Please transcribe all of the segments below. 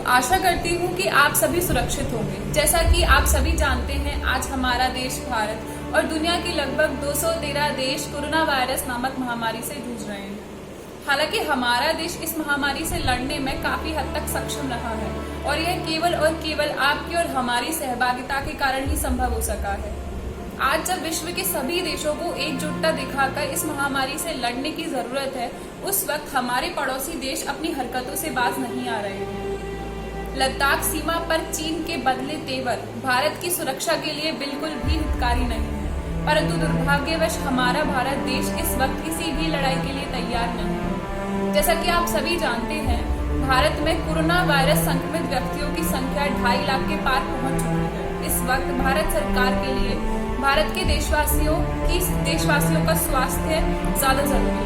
आशा करती हूँ कि आप सभी सुरक्षित होंगे। जैसा कि आप सभी जानते हैं, आज हमारा देश भारत और दुनिया के लगभग 213 देश कोरोना वायरस नामक महामारी से जूझ रहे हैं। हालांकि हमारा देश इस महामारी से लड़ने में काफी हद तक सक्षम रहा है और यह केवल आपकी और हमारी सहभागिता के कारण ही संभव हो सका है। आज जब विश्व के सभी देशों को एकजुटता दिखाकर इस महामारी से लड़ने की जरूरत है, उस वक्त हमारे पड़ोसी देश अपनी हरकतों से बाज नहीं आ रहे हैं। लद्दाख सीमा पर चीन के बदले तेवर भारत की सुरक्षा के लिए बिल्कुल भी हितकारी नहीं है, परंतु दुर्भाग्यवश हमारा भारत देश इस वक्त किसी भी लड़ाई के लिए तैयार नहीं है। जैसा कि आप सभी जानते हैं, भारत में कोरोना वायरस संक्रमित व्यक्तियों की संख्या 2.5 लाख के पार पहुंच चुकी है। इस वक्त भारत सरकार के लिए भारत के देशवासियों का स्वास्थ्य ज्यादा जरूरी है।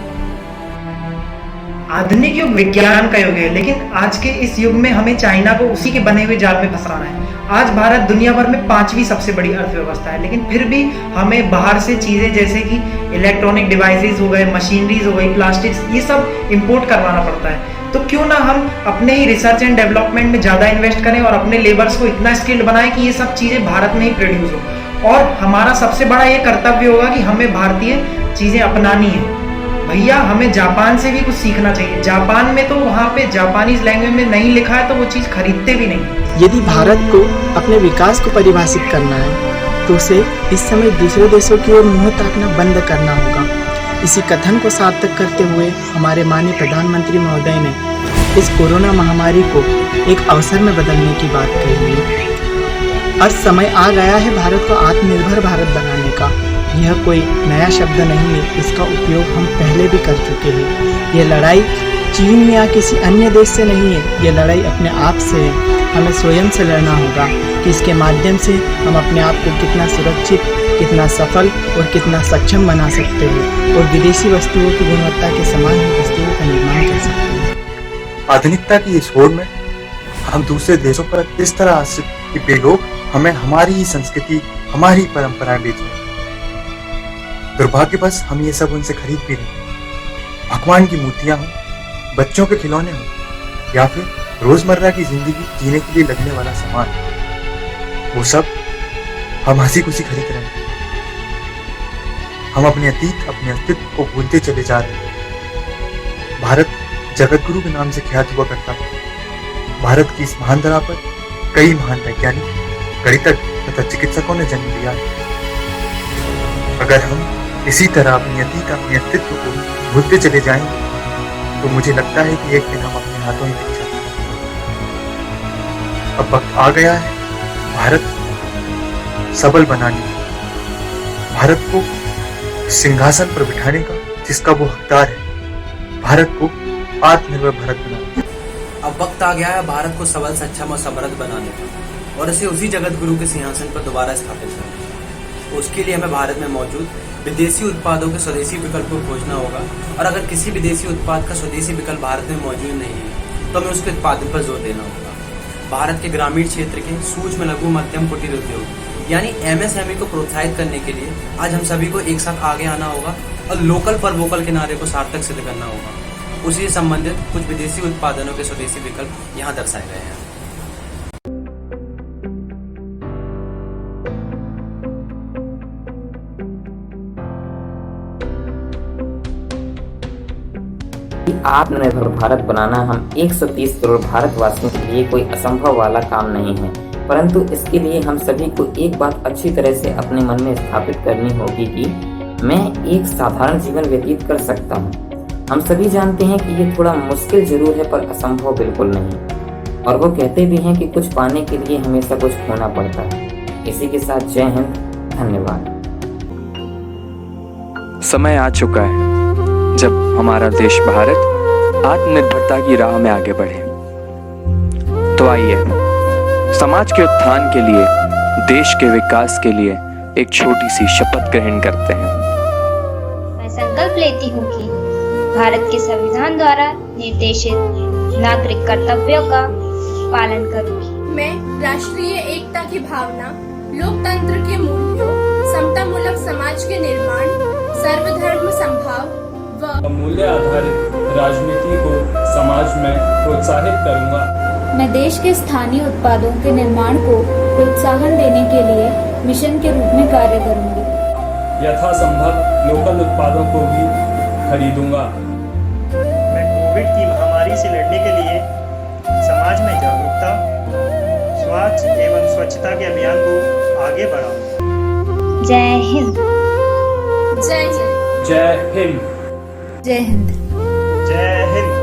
आधुनिक युग विज्ञान का युग है, लेकिन आज के इस युग में हमें चाइना को उसी के बने हुए जाल में फंसाना है। आज भारत दुनिया भर में 5वीं सबसे बड़ी अर्थव्यवस्था है, लेकिन फिर भी हमें बाहर से चीजें जैसे कि इलेक्ट्रॉनिक डिवाइसेस हो गए, मशीनरीज हो गई, प्लास्टिक्स, ये सब इंपोर्ट करवाना पड़ता है। तो क्यों ना हम अपने ही रिसर्च एंड डेवलपमेंट में ज्यादा इन्वेस्ट करें और अपने लेबर्स को इतना स्किल्ड बनाएं कि ये सब चीजें भारत में ही प्रोड्यूस हो। और हमारा सबसे बड़ा ये कर्तव्य होगा कि हमें भारतीय चीजें अपनानी है। भैया, हमें जापान से भी कुछ सीखना चाहिए। जापान में तो वहाँ पे जापानीज लैंग्वेज में नहीं लिखा है, तो वो चीज़ खरीदते भी नहीं। यदि भारत को अपने विकास को परिभाषित करना है तो उसे इस समय दूसरे देशों की ओर मुंह ताकना बंद करना होगा। इसी कथन को सार्थक करते हुए हमारे माननीय प्रधानमंत्री महोदय ने इस कोरोना महामारी को एक अवसर में बदलने की बात कही है। अब समय आ गया है भारत को आत्मनिर्भर भारत बनाने का। यह कोई नया शब्द नहीं है, इसका उपयोग हम पहले भी कर चुके हैं। यह लड़ाई चीन में या किसी अन्य देश से नहीं है, यह लड़ाई अपने आप से है। हमें स्वयं से लड़ना होगा कि इसके माध्यम से हम अपने आप को कितना सुरक्षित, कितना सफल और कितना सक्षम बना सकते हैं और विदेशी वस्तुओं की गुणवत्ता के समान ही वस्तुओं का निर्माण कर सकते हैं। आधुनिकता की इस होड़ में हम दूसरे देशों पर इस तरह आश्रित कि वे लोग हमें हमारी ही संस्कृति, हमारी परंपराएं बेच रहे हैं। दुर्भाग्यवश हम ये सब उनसे खरीद भी रहे। भगवान की मूर्तियां हो, बच्चों के खिलौने हो या फिर रोजमर्रा की जिंदगी जीने के लिए लगने वाला सामान, वो सब हम हंसी खुशी खरीद रहे हैं। हम अपने अतीत, अपने अस्तित्व को भूलते चले जा रहे हैं। भारत जगत गुरु के नाम से ख्यात हुआ करता था। भारत की इस महान धरा पर कई महान वैज्ञानिक, गणितज्ञ तथा चिकित्सकों ने जन्म लिया है। अगर हम इसी तरह अपनी अतीत, अपने अस्तित्व को भूलते चले जाएंगे तो मुझे लगता है कि एक दिन हम अपने हाथों ही मिल जाएंगे। अब वक्त आ गया है भारत सबल बनाने का, भारत को सिंहासन पर बिठाने का जिसका वो हकदार है, भारत को आत्मनिर्भर भारत बनाने का। अब वक्त आ गया है भारत को सबल, सक्षम और समृद्ध बनाने का और इसे उसी जगत गुरु के सिंहासन पर दोबारा स्थापित करने का। उसके लिए हमें भारत में मौजूद विदेशी उत्पादों के स्वदेशी विकल्प को खोजना होगा और अगर किसी विदेशी उत्पाद का स्वदेशी विकल्प भारत में मौजूद नहीं है तो हमें उसके उत्पादन पर जोर देना होगा। भारत के ग्रामीण क्षेत्र के सूक्ष्म, लघु, मध्यम कुटीर उद्योग यानी MSME को प्रोत्साहित करने के लिए आज हम सभी को एक साथ आगे आना होगा और लोकल फॉर वोकल के नारे को सार्थक सिद्ध करना होगा। उसी से संबंधित कुछ विदेशी उत्पादनों के स्वदेशी विकल्प यहाँ दर्शाए गए हैं। आत्मनिर्भर भारत बनाना हम 130 करोड़ भारतवासियों के लिए कोई असंभव वाला काम नहीं है, परंतु इसके लिए हम सभी को एक बात अच्छी तरह से अपने मन में स्थापित करनी होगी कि मैं एक साधारण जीवन व्यतीत कर सकता हूँ। हम सभी जानते हैं कि ये थोड़ा मुश्किल जरूर है पर असंभव बिल्कुल नहीं। और वो कहते भी हैं कि कुछ पाने के लिए हमेशा कुछ खोना पड़ता है। इसी के साथ जय हिंद, धन्यवाद। समय आ चुका है जब हमारा देश भारत आत्मनिर्भरता की राह में आगे बढ़े। तो आइए समाज के उत्थान के लिए, देश के विकास के लिए एक छोटी सी शपथ ग्रहण करते हैं। मैं संकल्प लेती हूँ कि भारत के संविधान द्वारा निर्देशित नागरिक कर्तव्यों का पालन करूँगी। मैं राष्ट्रीय एकता की भावना, लोकतंत्र के मूल्यों, समतामूलक समाज के निर्माण, सर्वधर्म समभाव व मूल्य आधारित राजनीति को समाज में प्रोत्साहित करूंगा। मैं देश के स्थानीय उत्पादों के निर्माण को प्रोत्साहन देने के लिए मिशन के रूप में कार्य करूंगी। यथासंभव लोकल उत्पादों को भी खरीदूंगा। मैं कोविड की महामारी से लड़ने के लिए समाज में जागरूकता, स्वास्थ्य एवं स्वच्छता के अभियान को आगे बढ़ाऊंगा। जय हिंद। जय हिंद। जय हिंद। जय हिंद। जय हिंद।